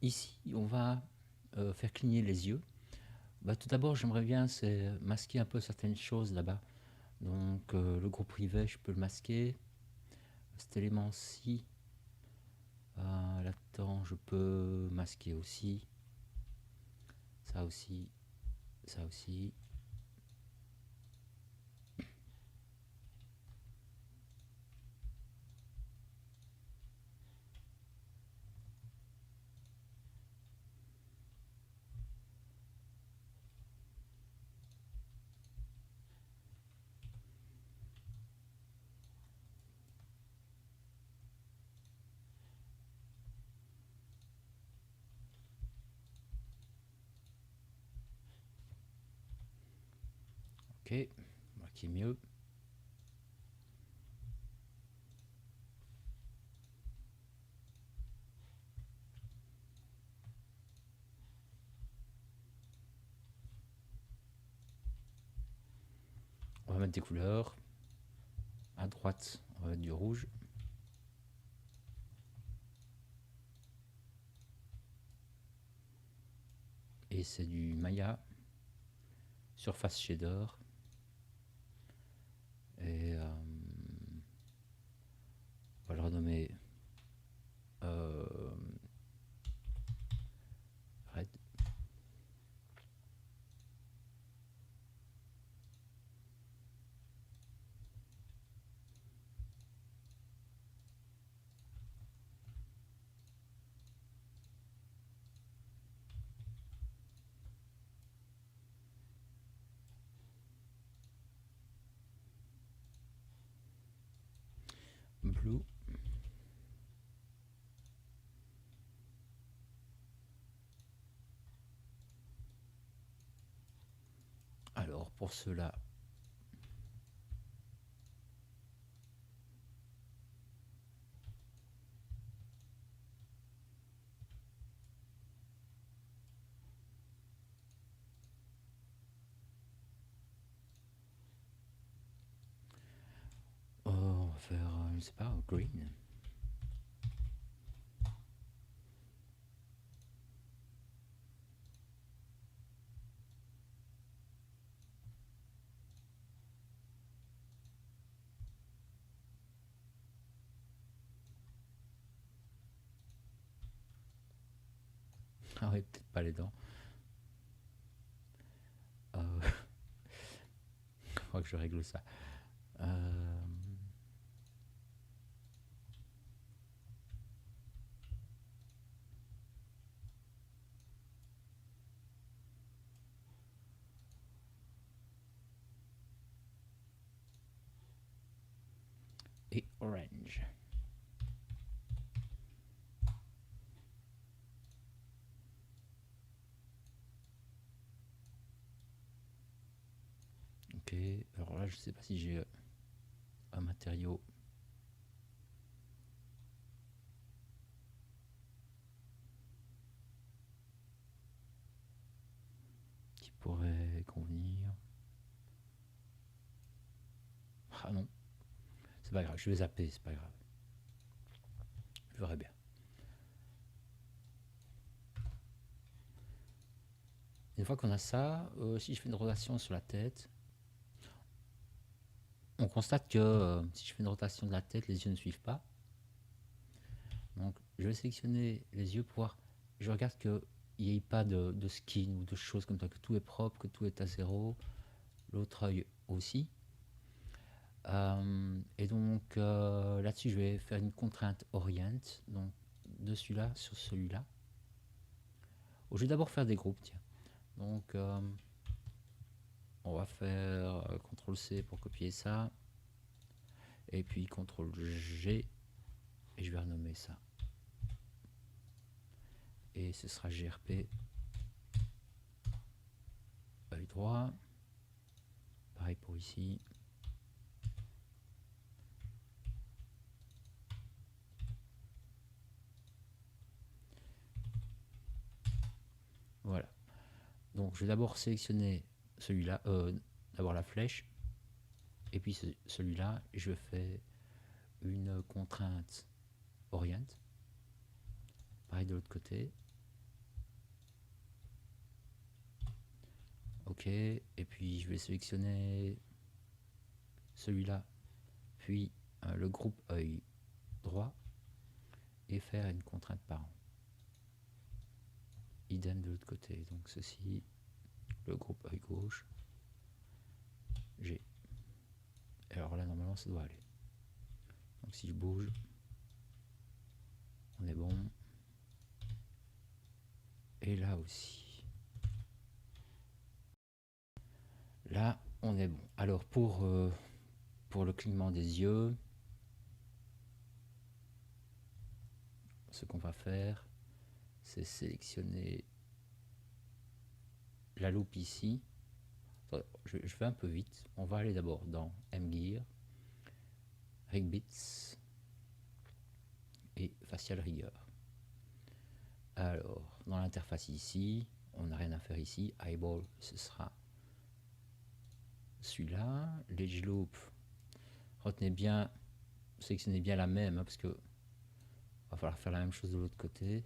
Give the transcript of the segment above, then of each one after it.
ici, on va faire cligner les yeux. Bah, tout d'abord, j'aimerais bien c'est masquer un peu certaines choses là-bas. Donc, le groupe privé, je peux le masquer. Cet élément-ci, là-dedans, je peux masquer aussi. Ça aussi, ça aussi. Ok, voilà qui est mieux. On va mettre des couleurs. À droite, on va mettre du rouge. Et c'est du Maya. Surface shader. Et on va le renommer red. Blue. Alors pour cela, on va faire, je sais pas, green. Ah ouais, peut-être pas les dents. Je crois que je règle ça. Et orange. Ok, alors là je sais pas si j'ai un matériau. Qui pourrait convenir. Ah non, c'est pas grave, je vais zapper, c'est pas grave. Je verrai bien. Une fois qu'on a ça, si je fais une rotation sur la tête, on constate que si je fais une rotation de la tête, les yeux ne suivent pas. Donc je vais sélectionner les yeux pour voir. Je regarde qu'il n'y ait pas de skin ou de choses comme ça, que tout est propre, que tout est à zéro. L'autre œil aussi. Et donc là-dessus, je vais faire une contrainte orient. Donc de celui-là sur celui-là. Je vais d'abord faire des groupes, tiens. Donc on va faire CTRL-C pour copier ça. Et puis CTRL-G. Et je vais renommer ça. Et ce sera GRP. Œil droit. Pareil pour ici. Voilà. Donc je vais d'abord sélectionner celui-là, d'abord la flèche. Et puis celui-là, je fais une contrainte orient. Pareil de l'autre côté. OK, et puis je vais sélectionner celui-là, puis le groupe œil droit, et faire une contrainte parent. Idem de l'autre côté, donc ceci, le groupe œil gauche, G. Alors là, normalement, ça doit aller. Donc si je bouge, on est bon. Et là aussi. Là, on est bon. Alors pour le clignement des yeux, ce qu'on va faire, c'est sélectionner la loupe ici. Je vais un peu vite. On va aller d'abord dans M-Gear, Rig Bits et Facial Rigger. Alors, dans l'interface ici, on n'a rien à faire ici. Eyeball, ce sera celui-là. L'Edge Loop, retenez bien, sélectionnez bien la même, hein, parce que va falloir faire la même chose de l'autre côté.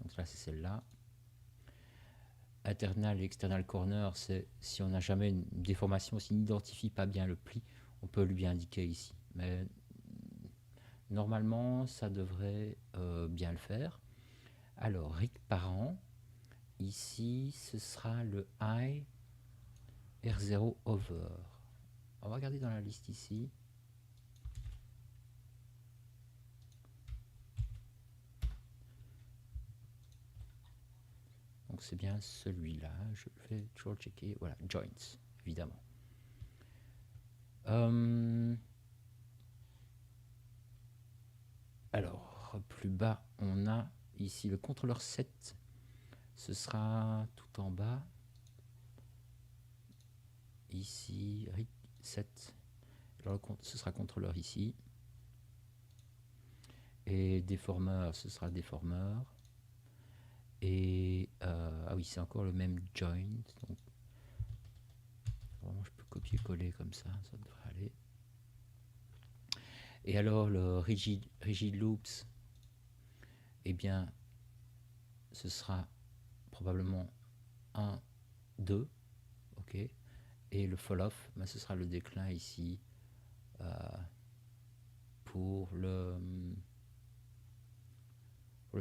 Donc là, c'est celle-là. Internal et external corner, c'est si on n'a jamais une déformation, s'il n'identifie pas bien le pli, on peut lui indiquer ici. Mais normalement, ça devrait bien le faire. Alors, rig parent, ici, ce sera le I R0 over. On va regarder dans la liste ici. Donc c'est bien celui-là. Je vais toujours checker. Voilà, joints, évidemment. Alors, plus bas, on a ici le contrôleur 7. Ce sera tout en bas. Ici, RIC 7. Alors, ce sera contrôleur ici. Et déformeur, ce sera déformeur. Et ah oui, c'est encore le même joint. Donc, vraiment, je peux copier-coller comme ça devrait aller. Et alors, le rigid loops, eh bien, ce sera probablement 1, 2, ok. Et le fall-off, ben, ce sera le déclin ici pour le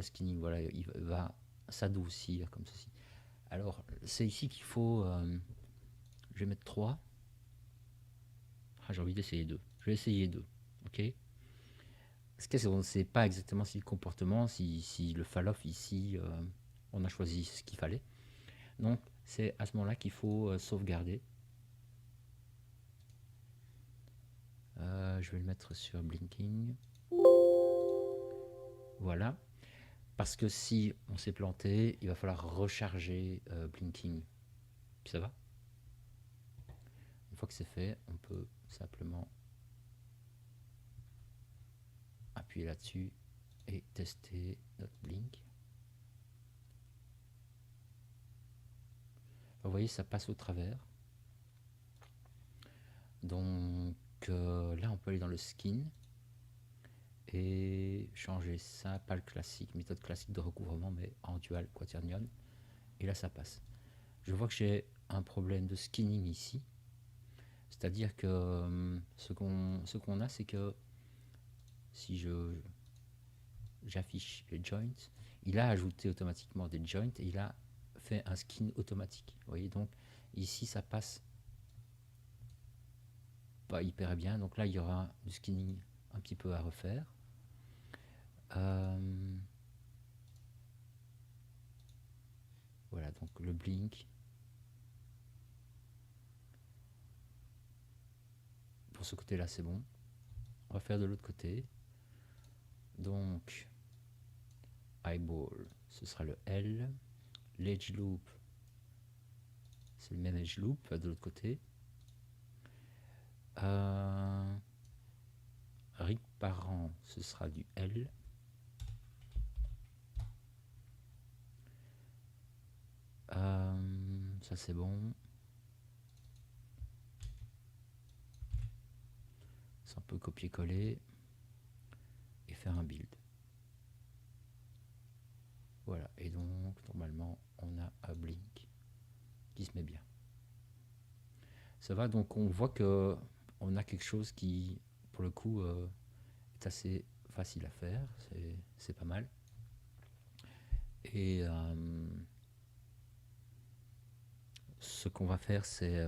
skinning. Voilà, il va s'adoucir comme ceci. Alors, c'est ici qu'il faut... je vais mettre 3. Ah, j'ai envie d'essayer 2. Je vais essayer 2, ok. Ce qu'on ne sait pas exactement si le comportement, si le fall-off ici, on a choisi ce qu'il fallait. Donc, c'est à ce moment-là qu'il faut sauvegarder. Je vais le mettre sur blinking. Voilà. Parce que si on s'est planté, il va falloir recharger blinking. Puis ça va. Une fois que c'est fait, on peut simplement appuyer là-dessus et tester notre blink. Vous voyez, ça passe au travers. Donc là, on peut aller dans le skin et changer ça, pas le classique, méthode classique de recouvrement, mais en dual quaternion. Et là, ça passe. Je vois que j'ai un problème de skinning ici. C'est-à-dire que ce qu'on a, c'est que si j'affiche les joints, il a ajouté automatiquement des joints et il a fait un skin automatique. Vous voyez, donc ici, ça passe pas hyper bien. Donc là, il y aura du skinning un petit peu à refaire. Voilà, donc le blink. Pour ce côté-là, c'est bon. On va faire de l'autre côté. Donc, eyeball, ce sera le L. L'edge loop, c'est le même edge loop de l'autre côté. Rig parent, ce sera du L. Ça c'est bon. Ça on peut copier-coller et faire un build. Voilà, et donc normalement on a un blink qui se met bien. Ça va, donc on voit que on a quelque chose qui, pour le coup, est assez facile à faire, c'est pas mal. Et ce qu'on va faire, c'est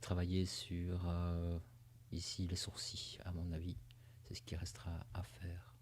travailler sur ici les sourcils, à mon avis. C'est ce qui restera à faire.